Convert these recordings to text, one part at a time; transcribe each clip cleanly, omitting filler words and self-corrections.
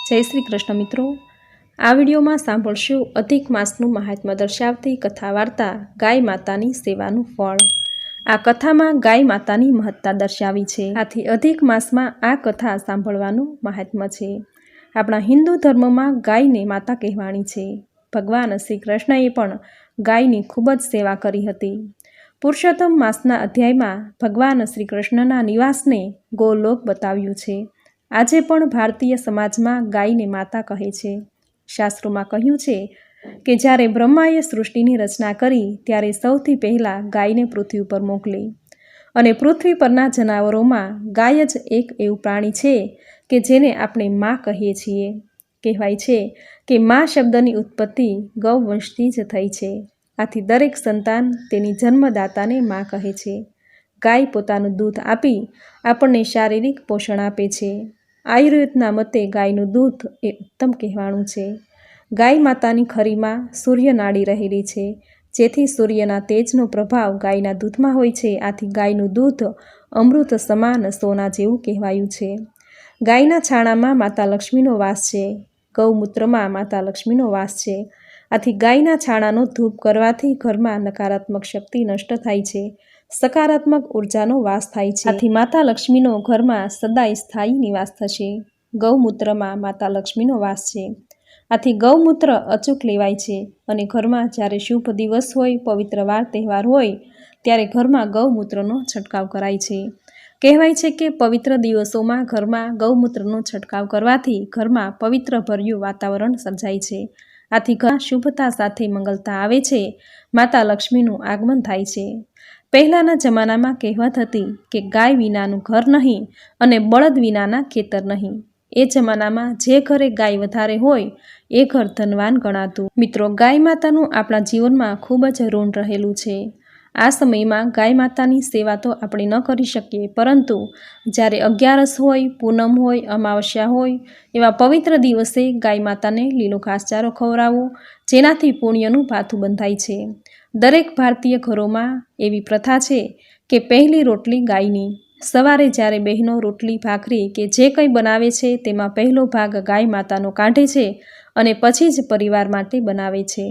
જય શ્રી કૃષ્ણ મિત્રો, આ વિડીયોમાં સાંભળશું અધિક માસનું મહાત્મ્ય દર્શાવતી કથા વાર્તા ગાય માતાની સેવાનું ફળ। આ કથામાં ગાય માતાની મહત્તા દર્શાવી છે, આથી અધિક માસમાં આ કથા સાંભળવાનું મહાત્મ્ય છે। આપણા હિન્દુ ધર્મમાં ગાયને માતા કહેવાણી છે। ભગવાન શ્રી કૃષ્ણએ પણ ગાયની ખૂબ જ સેવા કરી હતી। પુરુષોત્તમ માસના અધ્યાયમાં ભગવાન શ્રી કૃષ્ણના નિવાસને ગોલોક બતાવ્યું છે। આજે પણ ભારતીય સમાજમાં ગાયને માતા કહે છે। શાસ્ત્રોમાં કહ્યું છે કે જ્યારે બ્રહ્માએ સૃષ્ટિની રચના કરી ત્યારે સૌથી પહેલાં ગાયને પૃથ્વી ઉપર મોકલી, અને પૃથ્વી પરના જનાવરોમાં ગાય જ એક એવું પ્રાણી છે કે જેને આપણે મા કહીએ છીએ। કહેવાય છે કે મા શબ્દની ઉત્પત્તિ ગૌવંશથી જ થઈ છે, આથી દરેક સંતાન તેની જન્મદાતાને મા કહે છે। ગાય પોતાનું દૂધ આપી આપણને શારીરિક પોષણ આપે છે। આયુર્વેદના મતે ગાયનું દૂધ એ ઉત્તમ કહેવાણું છે। ગાય માતાની ખરીમાં સૂર્ય નાડી રહેલી છે, જેથી સૂર્યના તેજનો પ્રભાવ ગાયના દૂધમાં હોય છે। આથી ગાયનું દૂધ અમૃત સમાન સોના જેવું કહેવાયું છે। ગાયના છાણામાં માતા લક્ષ્મીનો વાસ છે, ગૌમૂત્રમાં માતા લક્ષ્મીનો વાસ છે। આથી ગાયના છાણાનો ધૂપ કરવાથી ઘરમાં નકારાત્મક શક્તિ નષ્ટ થાય છે, સકારાત્મક ઉર્જાનો વાસ થાય છે। આથી માતા લક્ષ્મીનો ઘરમાં સદાય સ્થાયી નિવાસ થશે। ગૌમૂત્રમાં માતા લક્ષ્મીનો વાસ છે, આથી ગૌમૂત્ર અચૂક લેવાય છે, અને ઘરમાં જ્યારે શુભ દિવસ હોય, પવિત્ર વાર તહેવાર હોય ત્યારે ઘરમાં ગૌમૂત્રનો છંટકાવ કરાય છે। કહેવાય છે કે પવિત્ર દિવસોમાં ઘરમાં ગૌમૂત્રનો છંટકાવ કરવાથી ઘરમાં પવિત્ર ભર્યું વાતાવરણ સર્જાય છે। આથી ઘરમાં શુભતા સાથે મંગલતા આવે છે, માતા લક્ષ્મીનું આગમન થાય છે। પહેલાંના જમાનામાં કહેવત હતી કે ગાય વિનાનું ઘર નહીં અને બળદ વિનાના ખેતર નહીં। એ જમાનામાં જે ઘરે ગાય વધારે હોય એ ઘર ધનવાન ગણાતું। મિત્રો, ગાય માતાનું આપણા જીવનમાં ખૂબ જ ઋણ રહેલું છે। આ સમયમાં ગાય માતાની સેવા તો આપણે ન કરી શકીએ, પરંતુ જ્યારે અગિયારસ હોય, પૂનમ હોય, અમાવસ્યા હોય એવા પવિત્ર દિવસે ગાય માતાને લીલો ઘાસચારો ખવડાવવો, જેનાથી પુણ્યનું ભાથું બંધાય છે। દરેક ભારતીય ઘરોમાં એવી પ્રથા છે કે પહેલી રોટલી ગાયની। સવારે જ્યારે બહેનો રોટલી ભાખરી કે જે કંઈ બનાવે છે તેમાં પહેલો ભાગ ગાય માતાનો કાઢે છે અને પછી જ પરિવાર માટે બનાવે છે।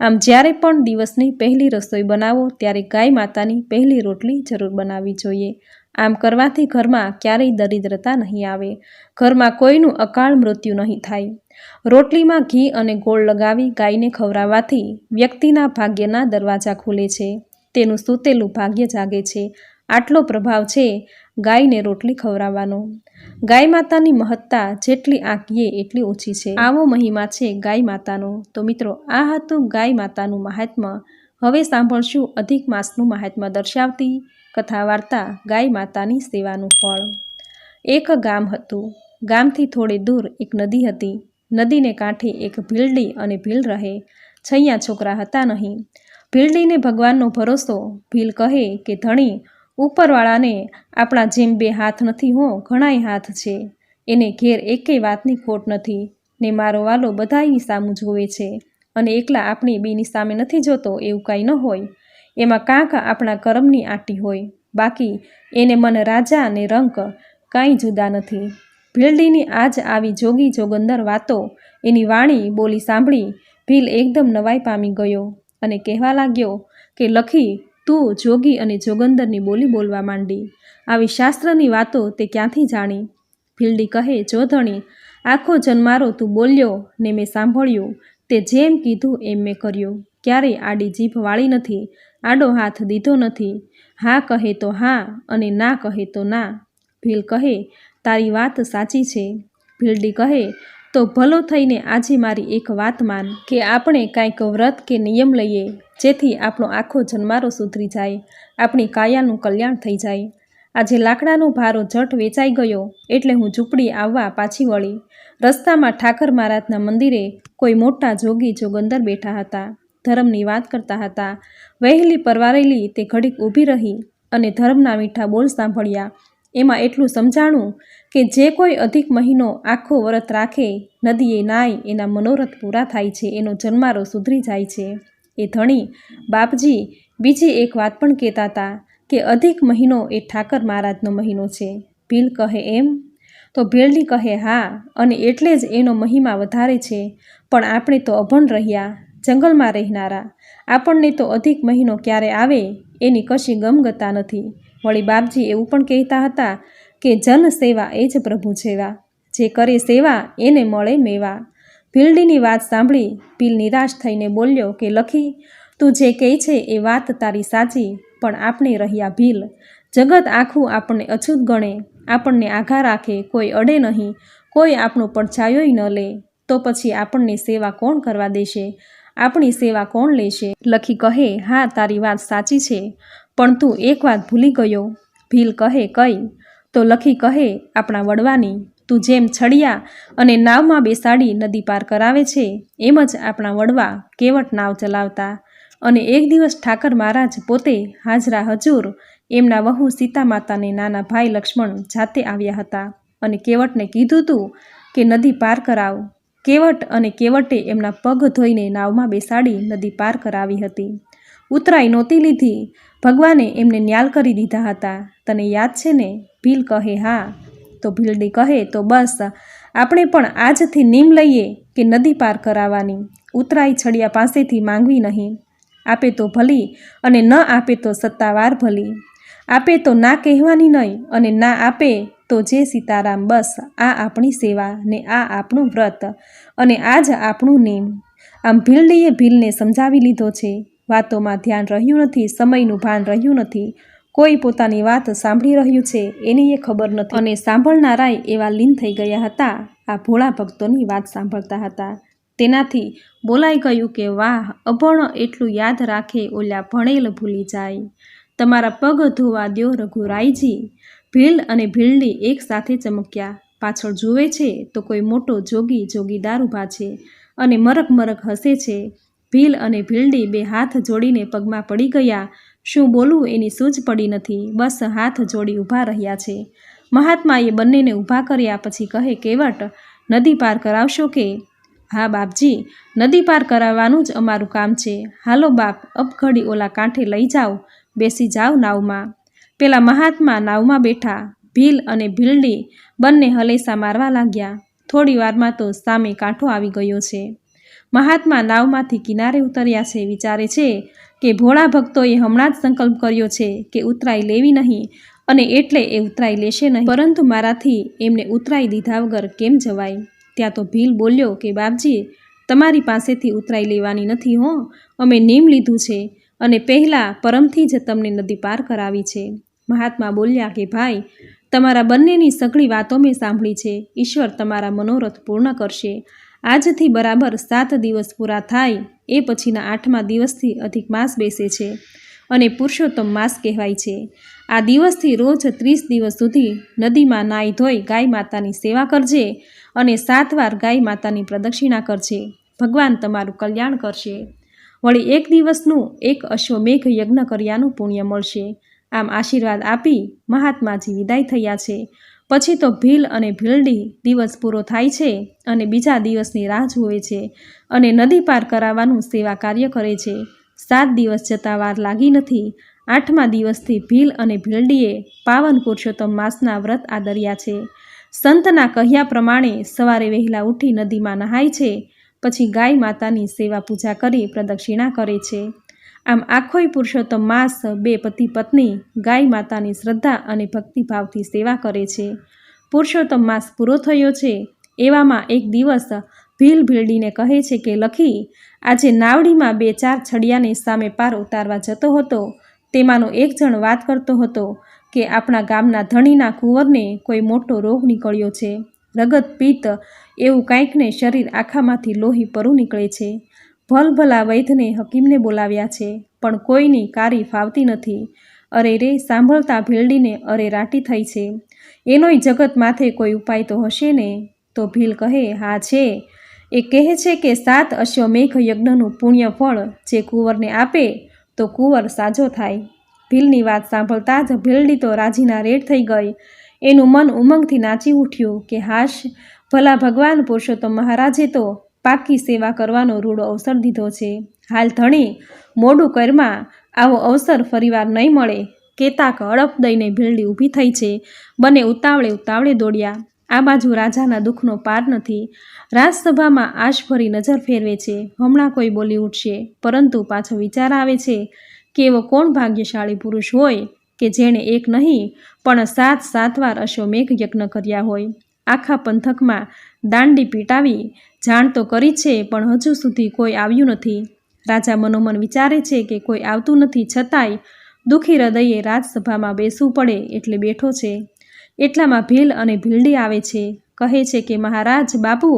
આમ જ્યારે પણ દિવસની પહેલી રસોઈ બનાવો ત્યારે ગાય માતાની પહેલી રોટલી જરૂર બનાવવી જોઈએ। આમ કરવાથી ઘરમાં ક્યારેય દરિદ્રતા નહીં આવે, ઘરમાં કોઈનું અકાળ મૃત્યુ નહીં થાય। રોટલીમાં ઘી અને ગોળ લગાવી ગાયને ખવડાવવાથી વ્યક્તિના ભાગ્યના દરવાજા ખુલે છે, તેનું સૂતેલું ભાગ્ય જાગે છે। આટલો પ્રભાવ છે ગાયને રોટલી ખવડાવવાનો। ગાય માતાની મહત્તા જેટલી આંકીએ એટલી ઓછી છે, આવો મહિમા છે ગાય માતાનો। તો મિત્રો, આ હતું ગાય માતાનું મહાત્મ્ય। હવે સાંભળશું અધિક માસનું મહાત્મ્ય દર્શાવતી કથા વાર્તા ગાય માતાની સેવાનું ફળ। એક ગામ હતું। ગામથી થોડે દૂર એક નદી હતી। નદીને કાંઠે એક ભીલડી અને ભીલ રહે। છૈયા છોકરા હતા નહીં। ભીલડીને ભગવાનનો ભરોસો। ભીલ કહે કે ધણી, ઉપરવાળાને આપણા જેમ બે હાથ નથી હો, ઘણાય હાથ છે। એને ઘેર એકેય વાતની ખોટ નથી, ને મારો વાલો બધાયની સામું જોવે છે, અને એકલા આપણી બેની સામે નથી જોતો એવું કાંઈ ન હોય। એમાં કાંક આપણા કરમની આંટી હોય, બાકી એને મન રાજા અને રંક કાંઈ જુદા નથી। ભીલડીની આજ આવી જોગી જોગંદર વાતો, એની વાણી બોલી સાંભળી ભીલ એકદમ નવાઈ પામી ગયો, અને કહેવા લાગ્યો કે લખી, તું જોગી અને જોગંદરની બોલી બોલવા માંડી, આવી શાસ્ત્રની વાતો તે ક્યાંથી જાણી? ભીલડી કહે, જો ધણી, આખો જન્મારો તું બોલ્યો ને મેં સાંભળ્યું, તે જેમ કીધું એમ મેં કર્યું, ક્યારેય આડી જીભ વાળી નથી, આડો હાથ દીધો નથી, હા કહે તો હા અને ના કહે તો ના। ભીલ કહે, તારી વાત સાચી છે। ભીલડી કહે, તો ભલો થઈને આજે મારી એક વાત માન, કે આપણે કાંઈક વ્રત કે નિયમ લઈએ, જેથી આપણો આખો જન્મારો સુધરી જાય, આપણી કાયાનું કલ્યાણ થઈ જાય। આજે લાકડાનો ભારો જટ વેચાઈ ગયો એટલે હું ઝૂંપડી આવવા પાછી વળી। રસ્તામાં ઠાકર મહારાજના મંદિરે કોઈ મોટા જોગી જોગંદર બેઠા હતા, ધર્મની વાત કરતા હતા। વહેલી પરવારેલી તે ઘડીક ઊભી રહી અને ધર્મના મીઠા બોલ સાંભળ્યા। એમાં એટલું સમજાણું કે જે કોઈ અધિક મહિનો આખો વ્રત રાખે, નદીએ નાય, એના મનોરથ પૂરા થાય છે, એનો જન્મારો સુધરી જાય છે। એ ધણી, બાપજી બીજી એક વાત પણ કહેતા હતા કે અધિક મહિનો એ ઠાકર મહારાજનો મહિનો છે। ભીલ કહે, એમ? તો તો ભીલડી કહે હા, અને એટલે જ એનો મહિમા વધારે છે. પણ આપણે તો અભણ રહ્યા, જંગલમાં રહેનારા, આપણને તો અધિક મહિનો ક્યારે આવે એની કશી ગમગતા નથી. વળી બાપજી એવું પણ કહેતા હતા કે જન સેવા એ જ પ્રભુ સેવા, જે કરે સેવા એને મળે મેવા. ભીલડીની વાત સાંભળી ભીલ નિરાશ થઈને બોલ્યો કે લખી, તું જે કહે છે એ વાત તારી સાચી, પણ આપણે રહ્યા ભીલ. જગત આખું આપણને અછૂત ગણે, આપણને આઘા રાખે, કોઈ અડે નહીં, કોઈ આપણો પડછાયોય ન લે, તો પછી આપણને સેવા કોણ કરવા દેશે, આપણી સેવા કોણ લેશે? લખી કહે હા, તારી વાત સાચી છે, પણ તું એક વાત ભૂલી ગયો. ભીલ કહે કઈ? તો લખી કહે આપણા વડવાની. તું જેમ છડિયા અને નાવમાં બેસાડી નદી પાર કરાવે છે, એમ જ આપણા વડવા કેવટ નાવ ચલાવતા. અને એક દિવસ ઠાકર મહારાજ પોતે હાજરા હજૂર એમના વહુ સીતા માતાને નાના ભાઈ લક્ષ્મણ જાતે આવ્યા હતા અને કેવટને કીધું તું કે નદી પાર કરાવ. કેવટ અને કેવટે એમના પગ ધોઈને નાવમાં બેસાડી નદી પાર કરાવી હતી. ઉતરાઈ નહોતી લીધી, ભગવાને એમને ન્યાલ કરી દીધા હતા. તને યાદ છે ને? ભીલ કહે હા. તો ભીલડી કહે તો બસ આપણે પણ આજથી નીમ લઈએ કે નદી પાર કરાવવાની ઉતરાઈ છડિયા પાસેથી માંગવી નહીં. આપે તો ભલી અને ન આપે તો સત્તાવાર ભલી. આપે તો ના કહેવાની નહીં, અને ના આપે તો જે સીતારામ. બસ આ આપણી સેવા ને આ આપણું વ્રત અને આ જ આપણું નેમ. આમ ભીલડીએ ભીલને સમજાવી લીધો છે. વાતોમાં ધ્યાન રહ્યું નથી, સમયનું ભાન રહ્યું નથી, કોઈ પોતાની વાત સાંભળી રહ્યું છે એની એ ખબર નથી, અને સાંભળનારાય એવા લીન થઈ ગયા હતા આ ભોળા ભક્તોની વાત સાંભળતા હતા. તેનાથી બોલાઈ ગયું કે વાહ, અભણ એટલું યાદ રાખે, ઓલા ભણેલ ભૂલી જાય. તમારા પગ ધોવા દ્યો રઘુરાયજી. ભીલ અને ભીલડી એક સાથે ચમક્યા. પાછળ જુએ છે તો કોઈ મોટો જોગીદાર ઊભા છે અને મરક મરક હસે છે. ભીલ અને ભીલડી બે હાથ જોડીને પગમાં પડી ગયા. શું બોલવું એની સૂઝ પડી નથી, બસ હાથ જોડી ઊભા રહ્યા છે. મહાત્માએ બંનેને ઊભા કર્યા પછી કહે કેવટ, નદી પાર કરાવશો કે? હા બાપજી, નદી પાર કરાવવાનું જ અમારું કામ છે. હાલો બાપ, અબ ઘડી ઓલા કાંઠે લઈ જાઓ, બેસી જાઓ નાવમાં. પેલા મહાત્મા નાવમાં બેઠા. ભીલ અને ભીલડી બંને હલેસા મારવા લાગ્યા. થોડી વારમાં તો સામે કાંઠો આવી ગયો છે. મહાત્મા નાવમાંથી કિનારે ઉતર્યા છે. વિચારે છે કે ભોળા ભક્તોએ હમણાં જ સંકલ્પ કર્યો છે કે ઉતરાઈ લેવી નહીં, અને એટલે એ ઉતરાઈ લેશે નહીં, પરંતુ મારાથી એમને ઉતરાઈ દીધા વગર કેમ જવાય? ત્યાં તો ભીલ બોલ્યો કે બાપજી, તમારી પાસેથી ઉતરાઈ લેવાની નથી હો, અમે નીમ લીધું છે અને પહેલાં પરમથી જ તમને નદી પાર કરાવી છે. મહાત્મા બોલ્યા કે ભાઈ, તમારા બંનેની સઘળી વાતો મેં સાંભળી છે. ઈશ્વર તમારા મનોરથ પૂર્ણ કરશે. આજથી બરાબર 7 દિવસ પૂરા થાય એ પછીના 8મા દિવસથી અધિક માસ બેસે છે અને પુરુષોત્તમ માસ કહેવાય છે. આ દિવસથી રોજ 30 દિવસ સુધી નદીમાં નાહી ધોઈ ગાય માતાની સેવા કરજે અને 7 વાર ગાય માતાની પ્રદક્ષિણા કરજે. ભગવાન તમારું કલ્યાણ કરશે. વળી 1 દિવસનું 1 અશ્વમેઘ યજ્ઞ કર્યાનું પુણ્ય મળશે. આમ આશીર્વાદ આપી મહાત્માજી વિદાય થયા છે. પછી તો ભીલ અને ભીલડી દિવસ પૂરો થાય છે અને બીજા દિવસની રાહ જુએ છે અને નદી પાર કરાવવાનું સેવા કાર્ય કરે છે. 7 દિવસ જતાં વાર લાગી નથી. 8મા દિવસથી ભીલ અને ભીલડીએ પાવન પુરુષોત્તમ માસના વ્રત આદર્યા છે. સંતના કહ્યા પ્રમાણે સવારે વહેલા ઉઠી નદીમાં નહાય છે, પછી ગાય માતાની સેવા પૂજા કરી પ્રદક્ષિણા કરે છે. આમ આખોય પુરુષોત્તમ માસ બે પતિ પત્ની ગાય માતાની શ્રદ્ધા અને ભક્તિભાવથી સેવા કરે છે. પુરુષોત્તમ માસ પૂરો થયો છે. એવામાં એક દિવસ ભીલ ભીલડીને કહે છે કે લખી, આજે નાવડીમાં 2-4 છડિયાને સામે પાર ઉતારવા જતો હતો. તેમાંનો એક જણ વાત કરતો હતો કે આપણા ગામના ધણીના કુંવરને કોઈ મોટો રોગ નીકળ્યો છે. રગત પિત્ત એવું કાંઈકને શરીર આખામાંથી લોહી પરું નીકળે છે. ભલભલા વૈદ્યને હકીમને બોલાવ્યા છે, પણ કોઈની કારી ફાવતી નથી. અરે રે, સાંભળતા ભીલડીને અરે રાટી થઈ છે. એનોય જગત માથે કોઈ ઉપાય તો હશે ને? તો ભીલ કહે હા છે. એ કહે છે કે 7 અશ્વમેઘ યજ્ઞનું પુણ્ય ફળ જે કુંવરને આપે તો કુંવર સાજો થાય. ભીલની વાત સાંભળતા જ ભીલડી તો રાજીના રેડ થઈ ગઈ. એનું મન ઉમંગથી નાચી ઉઠ્યું કે હાશ, ભલા ભગવાન પુરુષોત્તમ મહારાજે તો પાકી સેવા કરવાનો રૂડો અવસર દીધો છે. હાલ ધણી, મોડું કરમાં, આવો અવસર ફરીવાર નહીં મળે. કેતા હડપ દઈને ભીલડી ઊભી થઈ છે. બંને ઉતાવળે દોડ્યા. આ બાજુ રાજાના દુઃખનો પાર નથી. રાજસભામાં આશભરી નજર ફેરવે છે. હમણાં કોઈ બોલી ઉઠશે, પરંતુ પાછો વિચાર આવે છે કે એવો કોણ ભાગ્યશાળી પુરુષ હોય કે જેણે એક નહીં પણ 7 વાર અશ્વમેઘ યજ્ઞ કર્યા હોય. આખા પંથકમાં દાંડી પીટાવી જાણ તો કરી છે, પણ હજુ સુધી કોઈ આવ્યું નથી. રાજા મનોમન વિચારે છે કે કોઈ આવતું નથી, છતાંય દુઃખી હૃદયે રાજસભામાં બેસવું પડે એટલે બેઠો છે. એટલામાં ભીલ અને ભીલડી આવે છે. કહે છે કે મહારાજ બાપુ,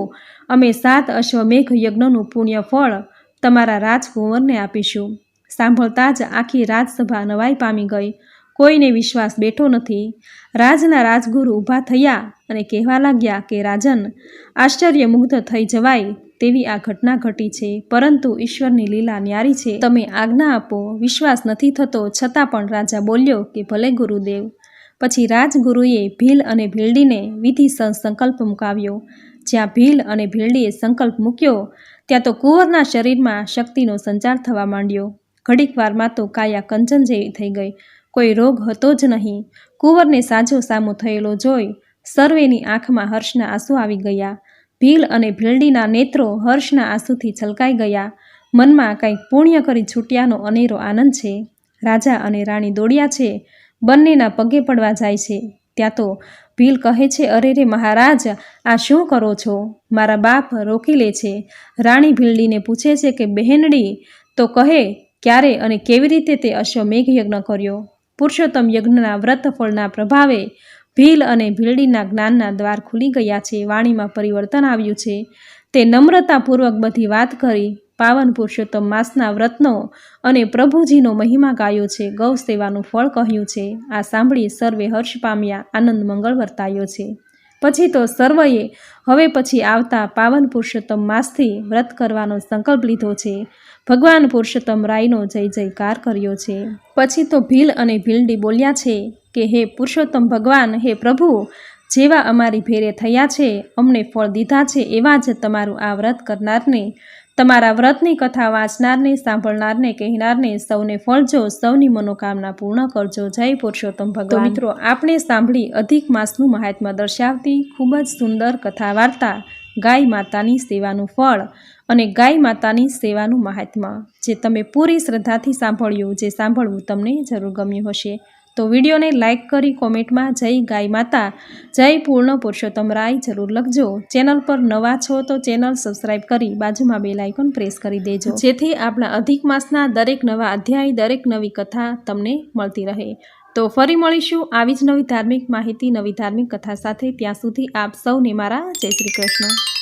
અમે 7 અશ્વમેઘ યજ્ઞનું પુણ્ય ફળ તમારા રાજકુંવરને આપીશું. સાંભળતા જ આખી રાજસભા નવાઈ પામી ગઈ. કોઈને વિશ્વાસ બેઠો નથી. રાજના રાજગુરુ ઊભા થયા અને કહેવા લાગ્યા કે રાજન, આશ્ચર્યમુગ્ધ થઈ જવાય તેવી આ ઘટના ઘટી છે, પરંતુ ઈશ્વરની લીલા ન્યારી છે. તમે આજ્ઞા આપો. વિશ્વાસ નથી થતો, છતાં પણ રાજા બોલ્યો કે ભલે ગુરુદેવ. પછી રાજગુરુએ ભીલ અને ભીલડીને વિધિસર સંકલ્પ મુકાવ્યો. જ્યાં ભીલ અને ભીલડીએ સંકલ્પ મૂક્યો ત્યાં તો કુંવરના શરીરમાં શક્તિનો સંચાર થવા માંડ્યો. ઘડીક વારમાં તો કાયા કંચન જેવી થઈ ગઈ. કોઈ રોગ હતો જ નહીં. કુંવરને સાજો સામો થયેલો જોઈ સર્વેની આંખમાં હર્ષના આંસુ આવી ગયા. ભીલ અને ભીલડીના નેત્રો હર્ષના આંસુથી છલકાઈ ગયા. મનમાં કંઈક પુણ્ય કરી છૂટ્યાનો અનેરો આનંદ છે. રાજા અને રાણી દોડ્યા છે. બંનેના પગે પડવા જાય છે. ત્યાં તો ભીલ કહે છે, અરે રે મહારાજ, આ શું કરો છો? મારા બાપ રોકી લે છે. રાણી ભીલડીને પૂછે છે કે બહેનડી તો કહે, ક્યારે અને કેવી રીતે તે અશ્વમેઘ યજ્ઞ કર્યો? પુરુષોત્તમ યજ્ઞના વ્રત ફળના પ્રભાવે ભીલ અને ભીલડીના જ્ઞાનના દ્વાર ખુલી ગયા છે. વાણીમાં પરિવર્તન આવ્યું છે. તે નમ્રતાપૂર્વક બધી વાત કરી. પાવન પુરુષોત્તમ માસના વ્રતનો અને પ્રભુજીનો મહિમા ગાયો છે. ગૌ સેવાનું ફળ કહ્યું છે. આ સાંભળી સર્વે હર્ષ પામ્યા, આનંદ મંગળ વર્તાયો છે. પછી તો સર્વએ હવે પછી આવતા પાવન પુરુષોત્તમ માસથી વ્રત કરવાનો સંકલ્પ લીધો છે. ભગવાન પુરુષોત્તમ રાયનો જય જયકાર કર્યો છે. પછી તો ભીલ અને ભીલડી બોલ્યા છે કે હે પુરુષોત્તમ ભગવાન, હે પ્રભુ, જેવા અમારી ભેરે થયા છે, અમને ફળ દીધા છે, એવા જ તમારું આ વ્રત કરનારને, તમારા વ્રતની કથા વાંચનારને, સાંભળનારને, કહેનારને સૌને ફળજો, સૌની મનોકામના પૂર્ણ કરજો. જય પુરુષોત્તમ ભગવાન. તો મિત્રો, આપણે સાંભળી અધિક માસનું મહાત્મ્ય દર્શાવતી ખૂબ જ સુંદર કથા વાર્તા ગાય માતાની સેવાનું ફળ અને ગાય માતાની સેવાનું મહાત્મ્ય, જે તમે પૂરી શ્રદ્ધાથી સાંભળ્યું. જે સાંભળવું તમને જરૂર ગમ્યું હશે તો વિડીયોને લાઇક કરી કોમેન્ટમાં જય ગાય માતા, જય પૂર્ણ પુરુષોત્તમ રાય જરૂર લખજો. ચેનલ પર નવા છો તો ચેનલ સબસ્ક્રાઈબ કરી બાજુમાં બેલ આઇકોન પ્રેસ કરી દેજો, જેથી આપણા અધિક માસના દરેક નવા અધ્યાય, દરેક નવી કથા તમને મળતી રહે. તો ફરી મળીશું આવી જ નવી ધાર્મિક માહિતી, નવી ધાર્મિક કથા સાથે. ત્યાં સુધી આપ સૌને મારા જય શ્રી કૃષ્ણ.